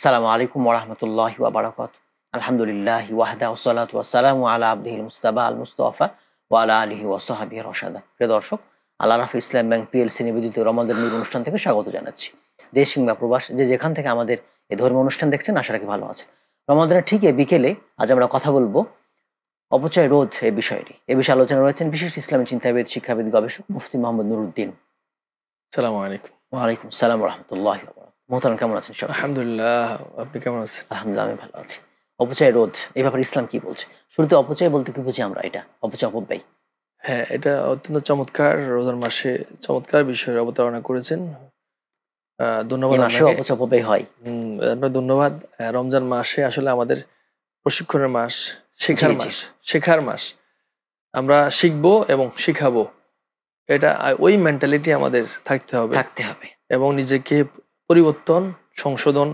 আসসালামু আলাইকুম ওরহমতুল্লাহি ওয়া বারাকাতুহু। আলহামদুলিল্লাহি ওয়াহদা ওয়াসসালাতু ওয়াসসালামু আলা আবদিহিল মুস্তাবা আল মুস্তাফা ওয়া আলা আলিহি ওয়া সাহবিহি রাশাদা। প্রিয় দর্শক, আল আরাফা ইসলাম ব্যাংক পিএলসি নিবেদিত রমাদান নূর অনুষ্ঠান থেকে স্বাগত জানাচ্ছি। দেশ কিংবা প্রবাস যে যেখান থেকে আমাদের এই ধর্মীয় অনুষ্ঠান দেখছেন, আশা রাখি ভালো আছেন। রমাদানের ঠিক এই বিকেলে আজ আমরা কথা বলবো অপচয় রোধ এই বিষয়টি। এ বিষয়ে আলোচনা রয়েছেন বিশিষ্ট ইসলামী চিন্তাবিদ, শিক্ষাবিদ, গবেষক মুফতি মোহাম্মদ নুরুদ্দিন। আসসালামু আলাইকুম। ওয়ালাইকুম আসসালাম ওরহমতুল্লাহি ওয়া বারাকাতুহু। মোহতারাম, কেমন আছেন সব? আলহামদুলিল্লাহ, আপনি কেমন আছেন? আলহামদুলিল্লাহ, আমি ভালো আছি। অপচয় রোধ এই ব্যাপারে ইসলাম কি বলছে? শুরুতে অপচয় বলতে কি বুঝি আমরা? এটা অপচয়, অপব্যয়। হ্যাঁ, এটা অত্যন্ত চমৎকার, রোজার মাসে চমৎকার বিষয়ের অবতারণা করেছেন। ধন্যবাদ এই মাসে আপনাকে। অপচয়, অপব্যয় হয়। আপনার ধন্যবাদ। রমজান মাসে আসলে আমাদের প্রশিক্ষণের মাস, শেখার জি, জি। মাস, শেখার মাস। আমরা শিখবো এবং শিখাবো, এটা ওই মেন্টালিটি আমাদের থাকতে হবে থাকতে হবে। এবং নিজেকে পরিবর্তন, সংশোধন,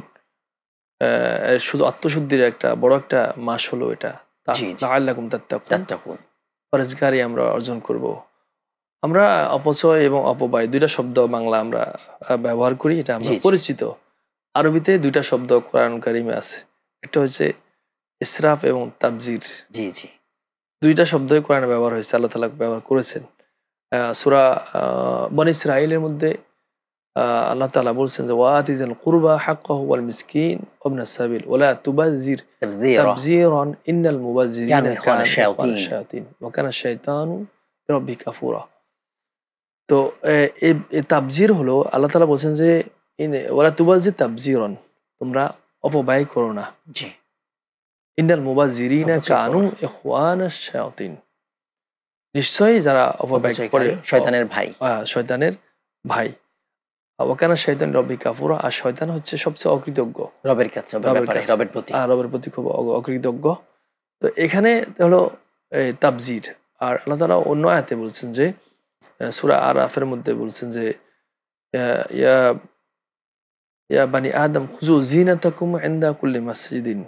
শুধু আত্মশুদ্ধির একটা বড় একটা মাস হলো এটা। জি, জি। লাআল্লাকুম তাত্তাকুন, তাত্তাকুন। পরেজগারি আমরা অর্জন করব। আমরা অপচয় এবং অপব্যয় দুইটা শব্দ বাংলা আমরা ব্যবহার করি, এটা আমরা জি, জি। পরিচিত। আরবিতে দুইটা শব্দ কোরআন কারিমে আছে, একটা হচ্ছে ইসরাফ এবং তাবজির। জি, জি। দুইটা শব্দই কোরআনে ব্যবহার হয়েছে, আল্লাহ তাআলা ব্যবহার করেছেন। সূরা বনী ইসরাঈলের মধ্যে আল্লাহ তাআলা বলছেন যে ওয়াতিজিল কুরবা হাক্কাহু ওয়াল মিসকিন ওয়াবনাস সাবিল ওয়ালা তুবাযজির তাবযীরা তাবযীরান ইন্নাল মুবাযজিরিনা কানু ইখওয়ানা শায়াতিন। শায়াতিন ওয়া কানা শাইতানু লিরাব্বিহি কাফুরা। তো এই তাবজির হলো, আল্লাহ তাআলা বলছেন যে ওয়ালা তুবাযজির তাবযীরান, তোমরা অপব্যয় করো না। জি। ইন্নাল মুবাযজিরিনা অপচয় করো কানু না। ইখওয়ানা শায়াতিন, নিশ্চয়ই যারা অপব্যয় করে অপচয়কারী শয়তানের ভাই। শয়তানের ভাই। ওয়া কানা শাইতানু লিরাব্বিহি কাফুরা, আর শয়তান হচ্ছে সবচেয়ে অকৃতজ্ঞ রবের কাছে, রবের রবের ব্যাপারে, কাছে, রবের প্রতি। রবের প্রতি খুব অকৃতজ্ঞ। তো এখানে হলো তাবজির। আর আল্লাহ তাআলা অন্য আয়াতে বলছেন যে সূরা আরাফের মধ্যে বলছেন যে ইয়া ইয়া বানি আদম খুযু যিনাতাকুম ইনদা কুল্লি মাসজিদিন,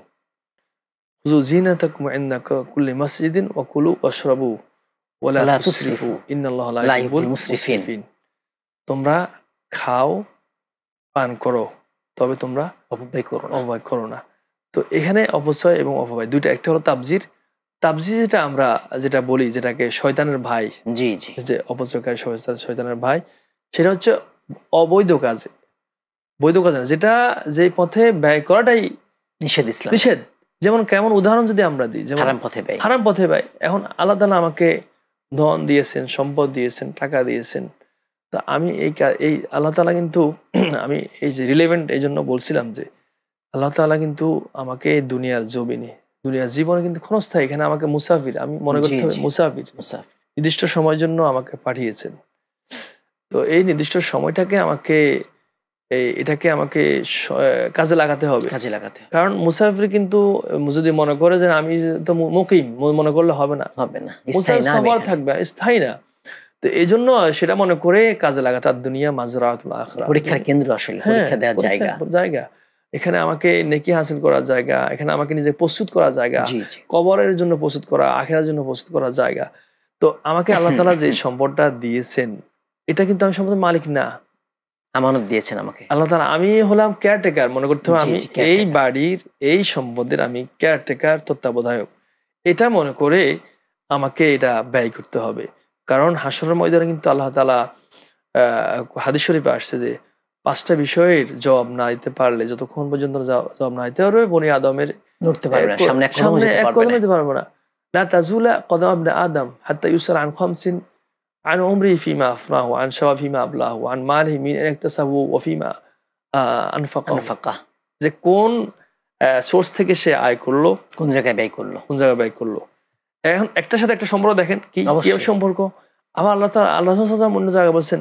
খুযু যিনাতাকুম ইনদা কুল্লি মাসজিদিন ওয়া কুলু ওয়াশরাবু ওয়া লা ওয়ালা তুসরিফু তুসরিফু ইন্নাল্লাহা লা লা ইউহিব্বুল ইউহিব্বুল মুসরিফিন। মুসরিফিন। তোমরা খাও, পান করো, তবে তোমরা অপব্যয় করো না। অপব্যয় করো না। তো এখানে অপচয় এবং অপব্যয় দুইটা, একটা হলো তাবজির। তাবজির যেটা আমরা যেটা বলি, যেটাকে শয়তানের ভাই, জি, জি। যে অপচয়কারী শয়তানের ভাই, সেটা হচ্ছে অবৈধ কাজ, বৈধ কাজ না, যেটা যে পথে ব্যয় করাটাই নিষেধ ইসলাম। নিষেধ। যেমন কেমন উদাহরণ যদি আমরা দিই, যেমন হারাম পথে ব্যয়। হারাম পথে ব্যয়। এখন আল্লাহ তাআলা আমাকে ধন দিয়েছেন, সম্পদ দিয়েছেন, টাকা দিয়েছেন, তো আমি এই আল্লাহ তাআলা কিন্তু আমি এই যে রিলেভেন্ট এই জন্য বলছিলাম যে আল্লাহ তাআলা কিন্তু আমাকে এই দুনিয়ার জমিনে, দুনিয়ার জীবনে কিন্তু ক্ষণস্থায়ী, এখানে আমাকে মুসাফির, আমি মনে জি, করতে হবে জি। মুসাফির, মুসাফির। নির্দিষ্ট সময়ের জন্য আমাকে পাঠিয়েছেন। তো এই নির্দিষ্ট সময়টাকে আমাকে এটাকে আমাকে কাজে লাগাতে হবে। কাজে লাগাতে হবে। কারণ মুসাফির কিন্তু যদি মনে করে যে আমি তো মুকিম মনে করলে হবে না, হবে না। স্থায়ী মুসাফির না আমি সফর এখানে। থাকবে, স্থায়ী না। তো এই জন্য সেটা মনে করে কাজে লাগাতে, আর দুনিয়া মাজরাতুল আখিরাহ, পরীক্ষার কেন্দ্র আসলে, পরীক্ষা দেওয়ার জায়গা। জায়গা। এখানে আমাকে নেকি হাসিল করার জায়গা, এখানে আমাকে নিজে প্রস্তুত করার জায়গা, জি, জি। কবরের জন্য প্রস্তুত করা, আখিরাতের জন্য প্রস্তুত করার জায়গা। তো আমাকে আল্লাহ তাআলা যে সম্পদটা দিয়েছেন, এটা কিন্তু আমি সম্পদের মালিক না, আমানত দিয়েছেন আমাকে। আল্লাহ তাআলা। আমি হলাম কেয়ারটেকার, মনে করতে হবে জি, আমি জি, caretaker। এই বাড়ির, এই সম্পদের আমি কেয়ারটেকার, তত্ত্বাবধায়ক। এটা মনে করে আমাকে এটা ব্যয় করতে হবে। কারণ হাসরের ময়দানে কিন্তু আল্লাহ তাআলা হাদিস শরীফে আসছে যে ৫টা বিষয়ের জবাব না দিতে পারলে, যতক্ষণ পর্যন্ত জবাব না দিতে পারবে, বনি আদমের নড়তে পারবে না, সামনে এক কদমও সামনে যেতে এক পারবে কদম না। দিতে পারবো না। লা তাজুলা কদম ইবনে আদম হাত্তা ইউসাল আন খামসিন, আন উমরিহি ফিমা আফনাহু, আন শাবাবিহি ফিমা আবলাহু, আন মালিহি মিন আইন ইকতাসাবু ওয়া ফিমা আনফাকাহু। আনফাকা। যে কোন সোর্স থেকে সে আয় করলো, কোন জায়গায় ব্যয় করলো। কোন জায়গায় ব্যয় করলো। এখন একটার সাথে একটা সম্পর্ক দেখেন, কি অবশ্যই। সম্পর্ক। আবার আল্লাহ তাআলা অন্য জায়গায় বলছেন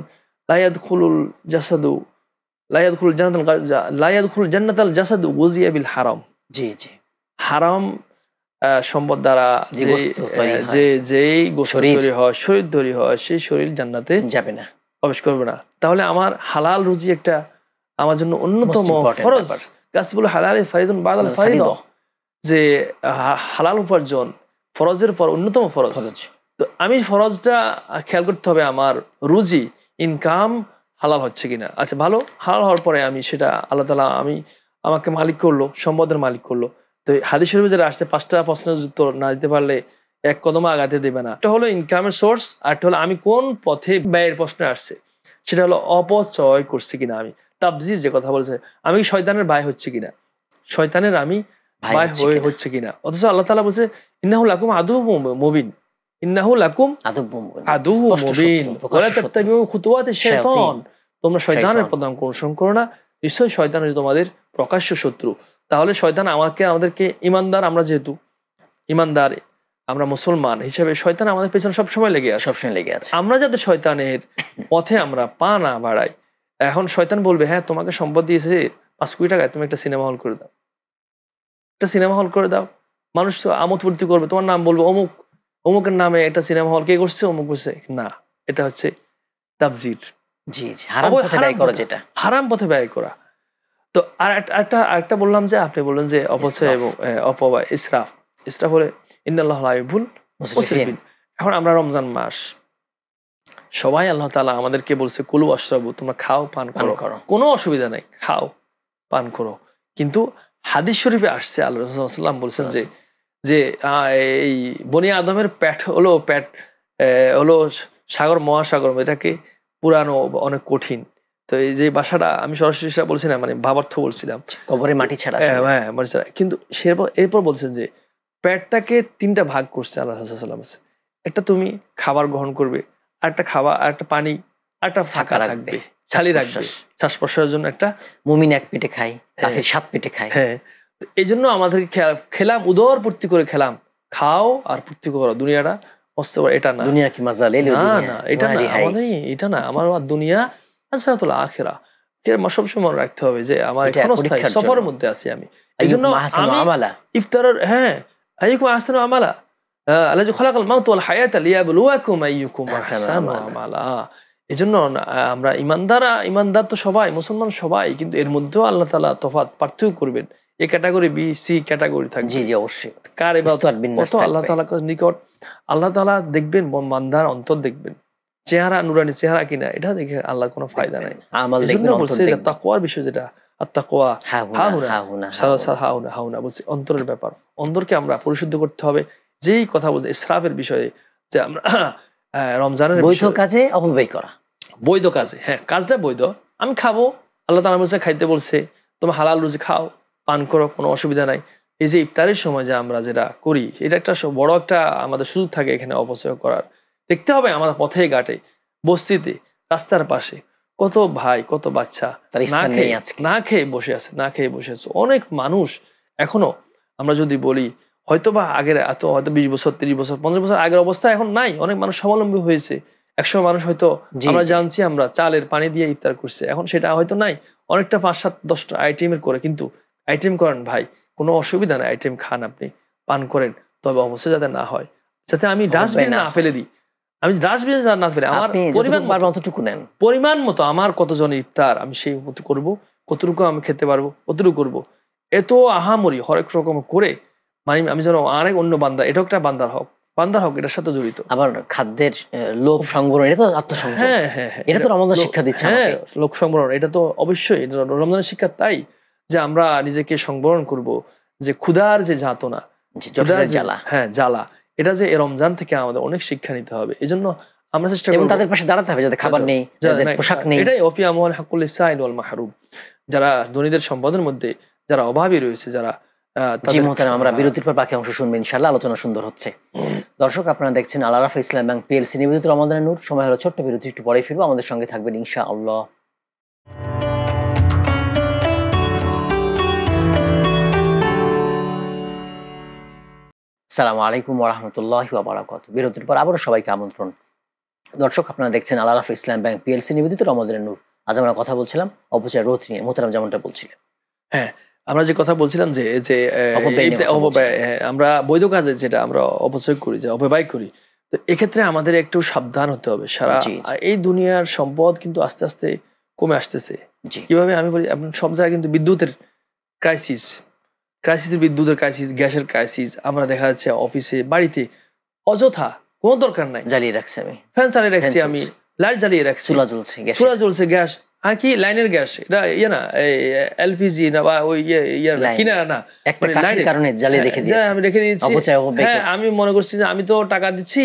লা ইয়াদখুলুল জাসাদু লা ইয়াদখুলুল জান্নাতাল জাসাদু গুযিয়া বিল হারাম। জি, জি। হারাম সম্পদ দ্বারা যে বস্তু তৈরি হয়, যেই গোশত তৈরি হয়, শরীর তৈরি হয়, সেই শরীর জান্নাতে যাবে না, প্রবেশ করবে না। তাহলে আমার হালাল রুজি একটা আমার জন্য অন্যতম ফরজ। কাসবুল হালালি ফারিদুন বাদাল ফারিদা, যে হালাল উপার্জন ফরজের পর অন্যতম ফরজ। তো আমি ফরজটা খেয়াল করতে হবে, আমার রুজি, ইনকাম হালাল হচ্ছে কিনা। আচ্ছা, ভালো, হালাল হওয়ার পরে আমি সেটা আল্লাহ তাআলা, আমি আমাকে মালিক করলো, সম্পদের মালিক করলো। তো হাদিস শরীফে যেটা আসছে 5টা প্রশ্নের উত্তর না দিতে পারলে এক কদম আগাতে দেবে না। এটা হলো ইনকামের সোর্স, আর এটা হলো আমি কোন পথে ব্যয়ের প্রশ্ন আসছে, সেটা হলো অপচয় করছি কিনা আমি। তাবজির যে কথা বলেছে, আমি শয়তানের ভাই হচ্ছে কিনা, শয়তানের আমি ভাই হচ্ছে কিনা। অথচ আল্লাহ তাআলা বলছে ইন্নাহু লাকুম আদুউম মুবিন, ইন্নাহু লাকুম আদুউম মুবিন ওয়ালা তাত্তাবিউ খুতুওয়াতিশ শাইতান, তোমরা শয়তানের পদাঙ্ক অনুসরণ করো না, নিশ্চয়ই শয়তান তোমাদের প্রকাশ্য শত্রু। তাহলে শয়তান আমাদেরকে ইমানদার, আমরা যেহেতু ইমানদার, আমরা মুসলমান হিসেবে শয়তান আমাদের পেছনে সবসময় লেগে আছে। আমরা যাতে শয়তানের পথে আমরা পা না বাড়াই। এখন শয়তান বলবে হ্যাঁ তোমাকে সম্পদ দিয়েছে 5 কোটি টাকায়, তুমি একটা সিনেমা হল করে দাও, একটা সিনেমা হল করে দাও, মানুষ তো আমোদ ফুর্তি করবে, তোমার নাম বলবো অমুক, অমুকের নামে একটা সিনেমা হল কে করছে, অমুক করছে। না, এটা হচ্ছে তাবজির, হারাম পথে ব্যয় করা। তো আর একটা বললাম যে আপনি বললেন যে অপচয় এবং অপব্যয়, ইসরাফ হলে ইন্নাল্লাহ লা ইউহিব্বুল মুসরিফিন। এখন আমরা রমজান মাস, সবাই আল্লাহ তাআলা আমাদেরকে বলছে কুলু ওয়াশরাবু, তোমরা খাও পান করো, কোনো অসুবিধা নাই, খাও পান করো। কিন্তু হাদিস শরীফে আসছে আল্লাহ রাসূল সাল্লাল্লাহু আলাইহি ওয়াসাল্লাম বলছেন যে এই বনি আদমের পেট হলো সাগর, মহাসাগর, এটাকে পুরানো অনেক কঠিন। তো এই যে ভাষাটা আমি সরাসরি বলছি না, মানে ভাবার্থ বলছিলাম, কবরে মাটি ছাড়া, হ্যাঁ মাটি ছাড়া। কিন্তু এরপর বলছেন যে পেটটাকে 3টা ভাগ করছে আল্লাহ রাসূল সাল্লাল্লাহু আলাইহি ওয়াসাল্লাম। একটা তুমি খাবার গ্রহণ করবে, আর একটা খাবার, আর একটা পানি, আর একটা ফাঁকা থাকবে, খালি রাখবে, শ্বাস প্রশ্বাসের জন্য। একটা মুমিন 1 পেটে খায়, কাফির 7 পেটে খায়। হ্যাঁ, এই জন্য আমাদেরকে খেলাম, উদর পূর্তি করে খেলাম, খাও আর পূর্তি করো, দুনিয়াটা মস্ত বড়। এটা না দুনিয়া কি মজা লেলো, না এটা না আমাদের, এটা না আমার দুনিয়া আসরাতুল আখিরা। সবসময় মনে রাখতে হবে যে আমার এখন সফরের মধ্যে আছি আমি। এই জন্য ইফতারের, হ্যাঁ আইয়ুকুম আহসানু আমালা, আল্লাযী খালাকাল মাউত ওয়াল হায়াতা লিয়াবলুয়াকুম আইয়ুকুম আহসানু আমালা। এই জন্য আমরা ইমানদার তো সবাই, মুসলমান সবাই, কিন্তু এর মধ্যেও আল্লাহ তাআলা তফাৎ পার্থক্য করবেন। এই ক্যাটাগরি বি, সি ক্যাটাগরি থাকবে। জি অবশ্যই। কার ইবাদত আল্লাহ তাআলার নিকট, আল্লাহ তাআলা দেখবেন বান্দার অন্তর দেখবেন, চেহারা নুরানি চেহারা কিনা, এটা দেখে আল্লাহ কোনো ফায়দা নাই। আমল দেখবেন, বলছে তাকওয়ার বিষয়, যেটা আত-তাকওয়া হাউনা বলছে অন্তরের ব্যাপার। অন্তরকে আমরা পরিশুদ্ধ করতে হবে। যেই কথা বলছে ইসরাফের বিষয়ে, যে আমরা রমজানের বৈধ কাজে অপব্যয় করা, বৈধ কাজে, হ্যাঁ কাজটা বৈধ, আমি খাবো, আল্লাহ তাআলা বলছে খাইতে বলছে, তোমার হালাল রুজি খাও পান করো, কোনো অসুবিধা নাই। এই যে ইফতারের সময় যে আমরা যেটা করি, এটা একটা বড় একটা আমাদের সুযোগ থাকে এখানে অপচয় করার। দেখতে হবে আমাদের পথে ঘাটে, বস্তিতে, রাস্তার পাশে কত ভাই, কত বাচ্চা না খেয়ে বসে আছে। অনেক মানুষ এখনো, আমরা যদি বলি হয়তোবা আগের এত হয়তো 20 বছর 30 বছর 50 বছর আগের অবস্থা এখন নাই। অনেক মানুষ স্বাবলম্বী হয়েছে। একসময় মানুষ হয়তো আমরা জানছি আমরা চালের পানি দিয়ে ইফতার করছে, এখন সেটা হয়তো নাই। অনেকটা 5-7-10টা আইটেমের করে, কিন্তু আইটেম করেন ভাই, কোনো অসুবিধা নাই, আইটেম খান, আপনি পান করেন, তবে অবশ্যই যাতে না হয়, যাতে আমি ডাস্টবিনে না ফেলে দিই, আমি ডাস্টবিনে না ফেলে আমার পরিমাণ মতো আমার কতজন ইফতার আমি সেই মতো করবো, কতটুকু আমি খেতে পারবো কতটুকু করবো। এত আহামরি হরেক রকম করে মানে আমি যেন আরেক অন্য বান্দা, এটাও একটা বান্দার হক, এটার সাথে জড়িত। আবার খাদ্যের লোভ সংবরণ, এটা তো আত্মসংযম। হ্যাঁ, এটা তো রমজান শিক্ষা দিচ্ছে। হ্যাঁ, লোভ সংবরণ, এটা তো অবশ্যই রমজানের শিক্ষা, তাই যে আমরা নিজেকে সংবরণ করব, যে ক্ষুধার যে যাতনা, হ্যাঁ জ্বালা, এটা যে রমজান থেকে আমাদের অনেক শিক্ষা নিতে হবে। এই জন্য আমরা চেষ্টা করব তাদের পাশে দাঁড়াতে হবে, যাদের খাবার নেই, যাদের পোশাক নেই। এটাই ওফি আমওয়াল হাক্কুল লিসাইল ওয়াল মাহরুম, যারা ধনীদের সম্পদের মধ্যে যারা অভাবী রয়েছে, যারা। জি মোহতারাম, আমরা বিরতির পর বাকি অংশ শুনবো ইনশাআল্লাহ, আলোচনা সুন্দর হচ্ছে। দর্শক আপনারা দেখছেন আল আরাফা ইসলাম ব্যাংক পিএলসি নিবেদিত রমাদানের নূর। সময় হলো ছোট্ট বিরতি, একটু পরেই ফিরবো, আমাদের সঙ্গে থাকবেন ইনশাআল্লাহ। আসসালামু আলাইকুম ওয়া রাহমাতুল্লাহি ওয়া বারাকাতুহু। বিরতির পর আবারও সবাইকে আমন্ত্রণ। দর্শক আপনারা দেখছেন আল আরাফা ইসলাম ব্যাংক পিএলসি নিবেদিত রমাদানের নূর। আজ আমরা কথা বলছিলাম অপচয় রোধ নিয়ে, মোহতারাম যেমনটা বলছিলেন। হ্যাঁ, আমরা যে কথা বলছিলাম যে আমরা বৈধ কাজে যেটা আমরা অপচয় করি, যে অপব্যয় করি, তো এক্ষেত্রে আমাদের একটু সাবধান হতে হবে। সারা এই দুনিয়ার সম্পদ কিন্তু আস্তে আস্তে কমে আসতেছে। কিভাবে আমি বলি, আপনার সব জায়গায় কিন্তু বিদ্যুতের ক্রাইসিস, বিদ্যুতের ক্রাইসিস, গ্যাসের ক্রাইসিস। আমরা দেখা যাচ্ছে অফিসে, বাড়িতে অযথা কোনো দরকার নাই জ্বালিয়ে রাখছি, আমি ফ্যান চালিয়ে রাখছি, আমি লাইট জ্বালিয়ে রাখছি, চুলা জ্বলছে, গ্যাস কি লাইনের গ্যাস, এটা ইয়ে না এলপিজি না বা ওই ইয়ে কিনা না, একটা কাঠির কারণে জ্বালিয়ে রেখে দিয়েছে, আমি রেখে দিয়েছি। হ্যাঁ, আমি মনে করছি যে আমি তো টাকা দিচ্ছি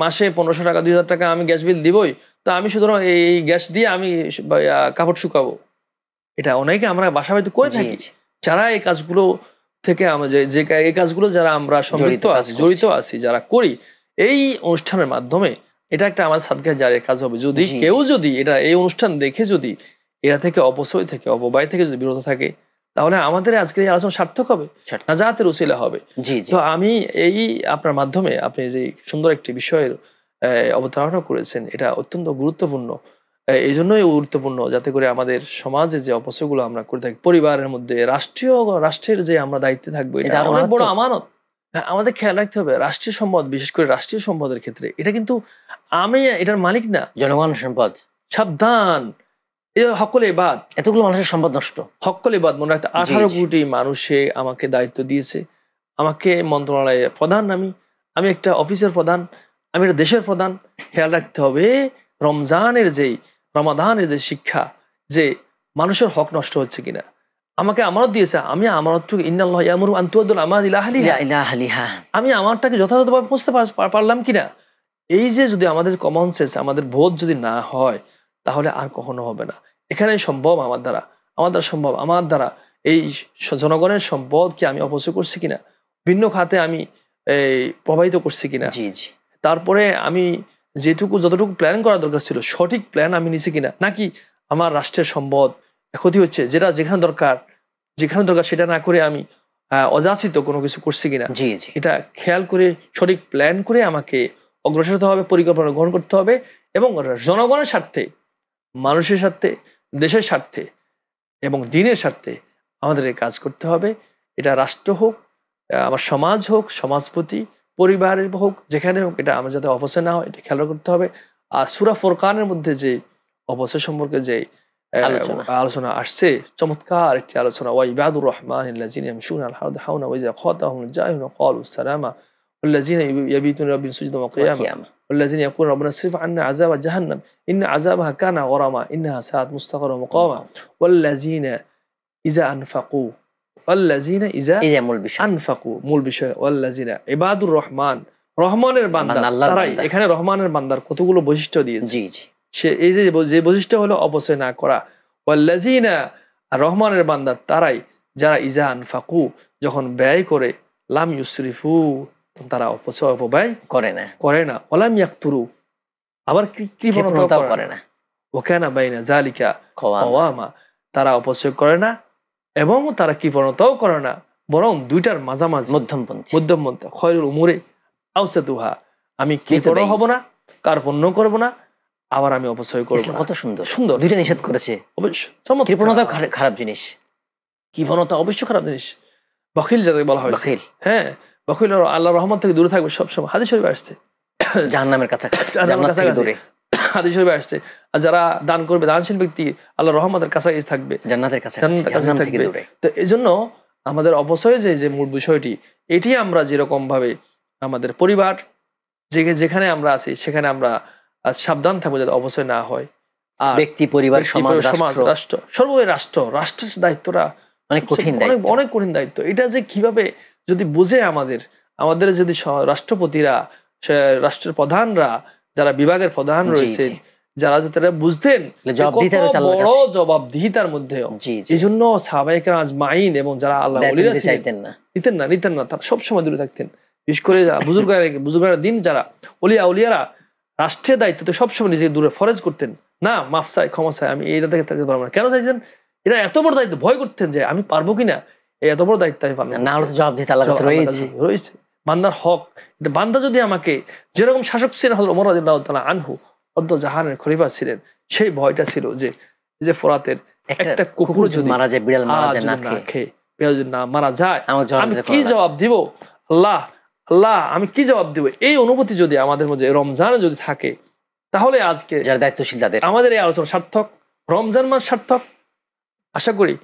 মাসে 1500 টাকা 2000 টাকা আমি গ্যাস বিল দিবই, তো আমি সুতরাং এই গ্যাস দিয়ে আমি কাপড় শুকাবো। এটা অনেকে আমরা বাসা বাড়িতে করে থাকি, যারা এই কাজগুলো থেকে আমরা যে এই কাজগুলো যারা আমরা জড়িত আছি যারা করি, এই অনুষ্ঠানের মাধ্যমে এটা একটা আমাদের সাদকা জারির কাজ হবে। যদি কেউ যদি এটা এই অনুষ্ঠান দেখে যদি এরা থেকে অপচয় থেকে অপব্যয় থেকে যদি বিরত থাকে, তাহলে আমাদের আজকের এই আলোচনা সার্থক হবে, নাজাতের উসিলা হবে। তো আমি এই আপনার মাধ্যমে আপনি যে সুন্দর একটি বিষয়ের অবতারণা করেছেন, এটা অত্যন্ত গুরুত্বপূর্ণ। এই জন্যই গুরুত্বপূর্ণ যাতে করে আমাদের সমাজে যে অপচয়গুলো আমরা করে থাকি, পরিবারের মধ্যে রাষ্ট্রের যে আমরা দায়িত্বে থাকবো, এটা অনেক বড় আমানত। আমাদের খেয়াল রাখতে হবে রাষ্ট্রীয় সম্পদ, বিশেষ করে রাষ্ট্রীয় সম্পদের ক্ষেত্রে এটা কিন্তু আমি এটার মালিক না, জনগণ সম্পদ। সাবধান, হকলে বাদ, এতগুলো মানুষের সম্পদ নষ্ট। হকলে বাদ মনে রাখতে 18 কোটি মানুষে আমাকে দায়িত্ব দিয়েছে, আমাকে মন্ত্রণালয়ের প্রধান, আমি একটা অফিসের প্রধান, আমি একটা দেশের প্রধান। খেয়াল রাখতে হবে রমাদানের যে শিক্ষা, যে মানুষের হক নষ্ট হচ্ছে কিনা। আমাকে আমানত দিয়েছে, আমি আমানতটুকু ইন্নাল্লাহ ইয়ামুরু আন তুআদ্দুল আমানাতি ইলা আহলিহা, আমি আমারটাকে যথাযথভাবে পৌঁছতে পারলাম কিনা। এই যে যদি আমাদের কমন সেন্স, আমাদের বোধ যদি না হয়, তাহলে আর কখনো হবে না। এখানে সম্ভব আমার দ্বারা সম্ভব, আমার দ্বারা এই জনগণের সম্পদকে আমি অপচয় করছি কিনা, ভিন্ন খাতে আমি প্রবাহিত করছি কিনা। তারপরে আমি যতটুকু প্ল্যান করা দরকার ছিল, সঠিক প্ল্যান আমি নিছি কিনা, নাকি আমার রাষ্ট্রের সম্পদ ক্ষতি হচ্ছে, যেখানে দরকার সেটা না করে আমি অযাচিত কোনো কিছু করছি কিনা। এটা খেয়াল করে সঠিক প্ল্যান করে আমাকে অগ্রসর হতে হবে, পরিকল্পনা গ্রহণ করতে হবে, এবং জনগণের স্বার্থে, মানুষের স্বার্থে, দেশের স্বার্থে এবং দিনের স্বার্থে আমাদের এই কাজ করতে হবে। এটা রাষ্ট্র হোক, আমার সমাজ হোক, সমাজপতি, পরিবারের হোক, যেখানে হোক, এটা আমার যাতে অপচয় না হয় এটা খেয়াল করতে হবে। আর সূরা ফুরকানের মধ্যে যে অপচয় সম্পর্কে যে আলোচনা আসছে, চমৎকার একটি আলোচনা, ওয়া ইবাদুর রহমানিল্লাযিনা ইয়ামশুনা আলাল আরদি হাওনা ওয়া ইযা খাতাবাহুমুল জাহিলুনা ক্বালু সালামা ওয়াল্লাযিনা ইয়াবিতুনা লিরাব্বিহিম সুজদান ওয়া কিয়ামা ওয়াল্লাযিনা ইয়াকুলুনা রাব্বানা ইসরিফ আন্না আযাবা জাহান্নাম ইন্না আযাবাহা কানা গরামা ইন্নাহা সাআত মুস্তাকাররা ওয়া মুকামা ওয়াল্লাযিনা ইযা আনফাকু মূল বিষয় ওয়াল্লাযিনা ইবাদুর রহমানের বান্দা, তারাই এখানে রহমানের বান্দার কতগুলো বৈশিষ্ট্য দিয়েছে। সে এই যে বৈশিষ্ট্য হলো অপচয় না করা। ওয়াল্লাযিনা, রহমানের বান্দা তারাই যারা ইজা আনফাকু, যখন ব্যয় করে, লাম ইউসরিফু, তারা অপব্যয় করে না, ওয়ালাম ইয়াকতুরু, আবার কৃপণতাও করে না, ওয়া কানা বাইনা যালিকা কাওয়ামা, তারা অপচয় করে না এবং তারা কৃপণতাও করে না, বরং দুইটার মাঝামাঝি, মধ্যমপন্থী। খয়রুল উমুরি আওসাতুহা, আমি কৃপণ হব না, কার্পণ্য করব না, আবার আমি অপচয় করব না। কত সুন্দর সুন্দর দুইটা নিষেধ করেছে। অবশ্য কৃপণতা খারাপ জিনিস, কৃপণতা অবশ্য খারাপ জিনিস। বখিল যাদের বলা হয়, হ্যাঁ, বখিল আল্লাহর রহমত থেকে দূরে থাকবে সবসময়। হাদিস শরীফে আসছে জাহান্নামের কাছাকাছি, হাদিস শরীফে আসছে। আর যারা দান করবে, দানশীল ব্যক্তি আল্লাহর রহমতের কাছাকাছি থাকবে, জান্নাতের কাছাকাছি থাকবে। তো এই জন্য আমাদের অপচয় যে মূল বিষয়টি, এটি আমরা যেরকম ভাবে আমাদের পরিবার যেখানে আমরা আছি সেখানে আমরা সাবধান থাকবো যাতে অপচয় না হয়। আর ব্যক্তি, পরিবার, সমাজ, রাষ্ট্র, সর্বোপরি রাষ্ট্রের দায়িত্বটা অনেক কঠিন দায়িত্ব। এটা যে কিভাবে যদি বুঝে আমাদের যদি রাষ্ট্রপতিরা, রাষ্ট্রের প্রধানরা, যারা বিভাগের প্রধান রয়েছে, যারা তারা বুঝতেন বড় জবাবদিহিতার মধ্যে, এই জন্য সাহাবায়ে কেরাম আজমাইন এবং যারা আল্লাহ ওলিরা ছিলেন নিতেন না, তারা সবসময় দূরে থাকতেন। বিশেষ করে বুজুর্গরা দিন যারা ওলিয়ারা রাষ্ট্রের দায়িত্ব তো সবসময় নিজেকে দূরে ফরজ করতেন না, মাফ চাই, ক্ষমা চাই, আমি এইটা থেকে থাকতে পারবো না। কেন চাইছেন? এরা এত বড় দায়িত্ব ভয় করতেন যে আমি পারবো কিনা, এত বড় দায়িত্ব আমি পারবো না, জবাবদিহিতা আল্লাহর কাছে রয়েছে। বান্দার হক, বান্দা যদি আমাকে, যেরকম শাসক ছিলেন হযরত ওমর রাদিয়াল্লাহু তাআলা আনহু, অদ্য জাহানের খলিফা ছিলেন, সেই ভয়টা ছিল যে ফোরাতের একটা কুকুর যদি মারা যায়, বিড়াল মারা যায় না খেয়ে, বিড়াল যদি না মারা যায়, আমি কি জবাব দিব? আল্লাহ আমি কি জবাব দিব? এই অনুভূতি যদি আমাদের মধ্যে রমজানে যদি থাকে, তাহলে আজকে যারা দায়িত্বশীল তাদের আমাদের এই আলোচনা সার্থক, রমজান মাস সার্থক। আশা করি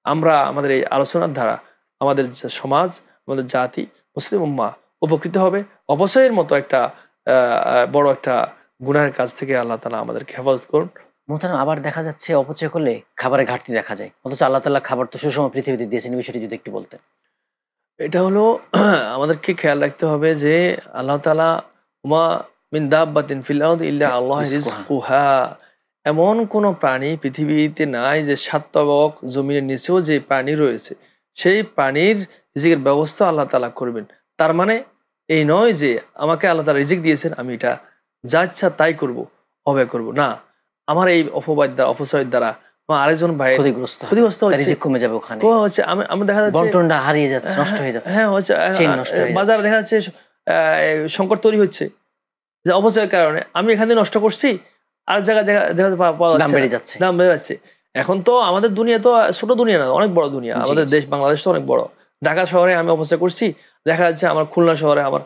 আমরা আমাদের এই আলোচনার দ্বারা আমাদের সমাজ, আমাদের জাতি, মুসলিম উম্মাহ উপকৃত হবে। অপচয়ের মতো একটা বড় একটা গুনাহের কাজ থেকে আল্লাহ তাআলা আমাদেরকে হেফাজত করুন। মোহতারাম আবার দেখা যাচ্ছে অপচয় করলে খাবারের ঘাটতি দেখা যায়, অথচ আল্লাহ তাআলা খাবার তো সুষম পৃথিবীতে দিয়েছেন, এই বিষয়টি যদি একটু বলতেন। এটা হলো আমাদেরকে খেয়াল রাখতে হবে যে আল্লাহ তাআলা ওমা মিন দাব্বাতিন ফিল আরদি ইল্লা আল্লাহু রিজকুহা, এমন কোন প্রাণী পৃথিবীতে নাই যে ৭ তবক জমিনের নিচেও যে প্রাণী রয়েছে সেই প্রাণীর রিজিকের ব্যবস্থা আল্লাহ তাআলা করবেন। তার মানে এই নয় যে আমাকে আল্লাহ তাআলা রিজিক দিয়েছেন আমি এটা যা ইচ্ছা তাই করব, অব্যয় করব না। আমার এই অপচয়ের দ্বারা আমার আরেকজন ভাই ক্ষতিগ্রস্ত হচ্ছে, রিজিক কমে যাবে, ওখানে হচ্ছে আমি দেখা যাচ্ছে বন্টনটা হারিয়ে যাচ্ছে, নষ্ট হয়ে যাচ্ছে। হ্যাঁ হচ্ছে বাজারে দেখা যাচ্ছে সংকট তৈরি হচ্ছে যে অপচয়ের কারণে। আমি এখানে নষ্ট করছি আর জায়গায় দাম বেড়ে যাচ্ছে, দাম বেড়ে যাচ্ছে। এখন তো আমাদের দুনিয়া তো ছোট দুনিয়া না, অনেক বড় দুনিয়া। আমাদের দেশ বাংলাদেশ তো অনেক বড়। ঢাকা শহরে আমি অপচয় করছি, দেখা যাচ্ছে আমার খুলনা শহরে আমার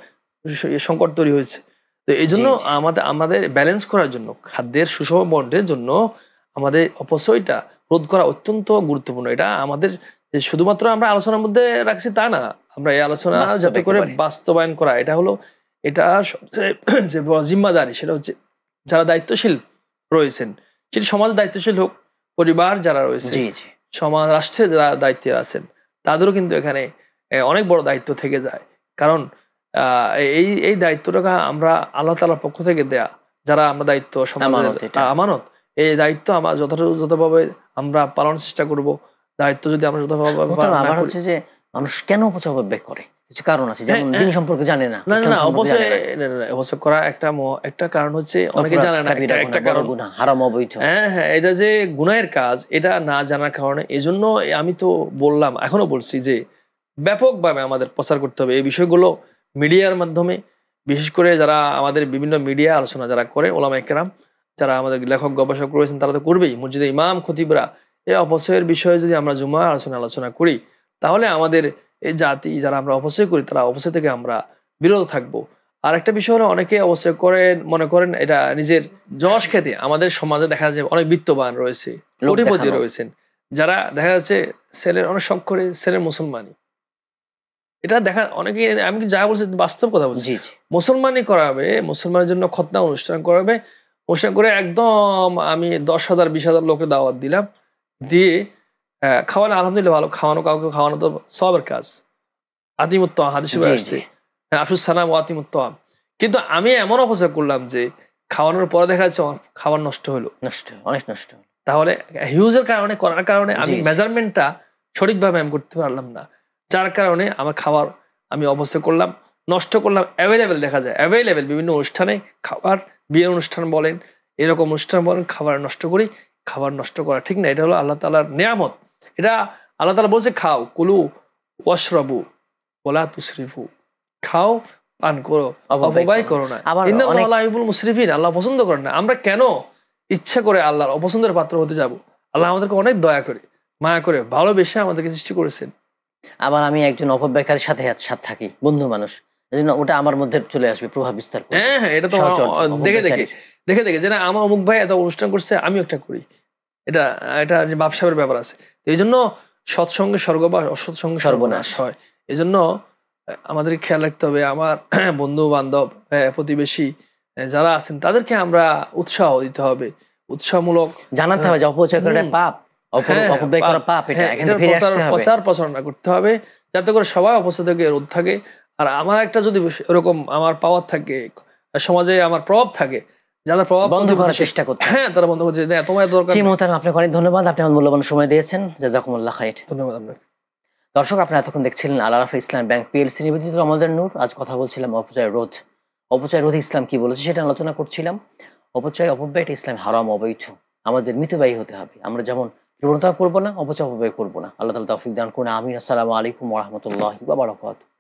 সংকট তৈরি হয়েছে। তো এই জন্য আমাদের ব্যালেন্স করার জন্য, খাদ্যের সুষম বন্টনের জন্য আমাদের অপচয়টা রোধ করা অত্যন্ত গুরুত্বপূর্ণ। এটা আমাদের শুধুমাত্র আমরা আলোচনার মধ্যে রাখছি তা না, আমরা এই আলোচনা যাতে করে বাস্তবায়ন করা, এটা হলো এটা সবচেয়ে যে বড় জিম্মাদারি। সেটা হচ্ছে যারা দায়িত্বশীল রয়েছেন, সেটি সমাজের দায়িত্বশীল হোক, পরিবার যারা রয়েছে, সমাজ রাষ্ট্রের যারা দায়িত্বে আছেন, তাদেরও কিন্তু এখানে অনেক বড় দায়িত্ব থেকে যায়। কারণ এই দায়িত্বটা আমরা আল্লাহ তাআলার পক্ষ থেকে দেয়া, যারা আমরা দায়িত্ব সমাজের আমানত, এই দায়িত্ব আমরা যথাযথভাবে আমরা পালনের চেষ্টা করব। দায়িত্ব যদি আমরা যথাযথভাবে আবার হচ্ছে যে মানুষ কেন অপচয় করে, কিছু কারণ আছে, যেমন দিন সম্পর্কে জানে না। না অপচয় করা একটা কারণ হচ্ছে অনেকে জানে না, একটা কারণ হারাম অবৈধ। হ্যাঁ, এটা যে গুনাহের কাজ, এটা না জানার কারণে। এজন্য আমি তো বললাম, এখনো বলছি যে ব্যাপকভাবে আমাদের প্রচার করতে হবে এই বিষয়গুলো মিডিয়ার মাধ্যমে। বিশেষ করে যারা আমাদের বিভিন্ন মিডিয়া আলোচনা যারা করে, ওলামা ইকরাম, যারা আমাদের লেখক গবেষক রয়েছেন, তারা তো করবেই। মসজিদের ইমাম খতিবরা এই অপচয়ের বিষয়ে যদি আমরা জুমা আলোচনা করি, তাহলে আমাদের এই জাতি যারা আমরা অপচয় করি, তারা অপচয় থেকে আমরা বিরত থাকবো। আর একটা বিষয় হলো, অনেকে অপচয় করেন, মনে করেন এটা নিজের যশ খেতে। আমাদের সমাজে দেখা যাচ্ছে অনেক বিত্তবান রয়েছে, কোটিপতি রয়েছেন, যারা দেখা যাচ্ছে ছেলের অনেক শখ করে ছেলের মুসলমানি। এটা দেখা অনেকে, আমি যা বলছি বাস্তব কথা বলছি, মুসলমানি করাবে, মুসলমানের জন্য খতনা অনুষ্ঠান করাবে, অনুষ্ঠান করে একদম আমি 10,000 20,000 লোকের দাওয়াত দিলাম, দিয়ে খাওয়ানো আলহামদুলিল্লাহ ভালো, খাওয়ানো কাউকে খাওয়ানো তো সবের কাজ। আতিমুত্তম হাদিসে আসছে, আফসুস সালাম ও আতিমুত্তম। কিন্তু আমি এমন অপচয় করলাম যে খাওয়ানোর পরে দেখা যাচ্ছে খাবার নষ্ট হলো, অনেক নষ্ট। তাহলে হিউজের কারণে, করার কারণে আমি মেজারমেন্টটা সঠিকভাবে আমি করতে পারলাম না, যার কারণে আমার খাবার আমি অপচয় করলাম, নষ্ট করলাম। অ্যাভেলেবেল দেখা যায়, অ্যাভেলেবেল বিভিন্ন অনুষ্ঠানে খাবার, বিয়ের অনুষ্ঠান বলেন, এরকম অনুষ্ঠান বলেন, খাবার নষ্ট করি। খাবার নষ্ট করা ঠিক না, এটা হলো আল্লাহ তাআলার নিয়ামত। এটা আল্লাহ তাআলা বলছে, খাও, কুলু ওয়াশরাবু ওয়ালা তুসরিফু, খাও, পান করো, অপব্যয় করো না। ইন্নাল্লাহা লা ইউহিব্বুল মুসরিফিন, আল্লাহ পছন্দ করেন না। আমরা কেন ইচ্ছা করে আল্লাহর অপছন্দের পাত্র হতে যাব? আল্লাহ আমাদেরকে অনেক দয়া করে, মায়া করে, ভালোবেসে আমাদেরকে সৃষ্টি করেছেন। আবার আমি একজন অপব্যয়কারীর সাথে থাকি, বন্ধু মানুষ, এজন্য ওটা আমার মধ্যে চলে আসবে, প্রভাব বিস্তার করবে। হ্যাঁ, এটা তো দেখে যে না, আমার অমুক ভাই এত অনুষ্ঠান করছে, আমিও একটা করি। এটা ব্যবসায়ের ব্যাপার আছে। এই জন্য সৎসঙ্গে স্বর্গ বা অসৎসঙ্গে সর্বনাশ হয়। এই জন্য আমাদের খেয়াল রাখতে হবে, আমার বন্ধু বান্ধব, প্রতিবেশী যারা আছেন, তাদেরকে আমরা উৎসাহ দিতে হবে, উৎসাহমূলক জানাতে হবে যে অপচয় করা পাপ, অপব্যয় করা পাপ, এটা এখানে ফিরে আসতে হবে, প্রচার প্রচারণা করতে হবে, যাতে করে সবাই অপচয় থেকে রোধ থাকে। আর আমার একটা যদি এরকম আমার পাওয়ার থাকে, সমাজে আমার প্রভাব থাকে, যাদের প্রভাব বন্ধ করার চেষ্টা করতে, হ্যাঁ, তারা বন্ধ করছে না, তোমার দরকার। জি মুহতারাম, আপনাকে অনেক ধন্যবাদ, আপনি আমার মূল্যবান সময় দিয়েছেন, জাযাকুমুল্লাহ খাইর। ধন্যবাদ আপনাকে। দর্শক, আপনারা এতক্ষণ দেখছিলেন আল আরাফা ইসলামী ব্যাংক পিএলসি নিবেদিত রমাদান নূর। আজ কথা বলছিলাম অপচয় রোধ ইসলাম কি বলেছে সেটা আলোচনা করছিলাম। অপব্যয়টা ইসলাম হারাম, অবৈধ। আমাদের মিতব্যয়ী হতে হবে, আমরা যেমন প্রবণতা করবো না, অপচয় করবো না। আল্লাহ তাআলা তৌফিক দান করুন, আমিন। আসসালামু আলাইকুম ওয়া রাহমাতুল্লাহি ওয়া বারাকাতুহু।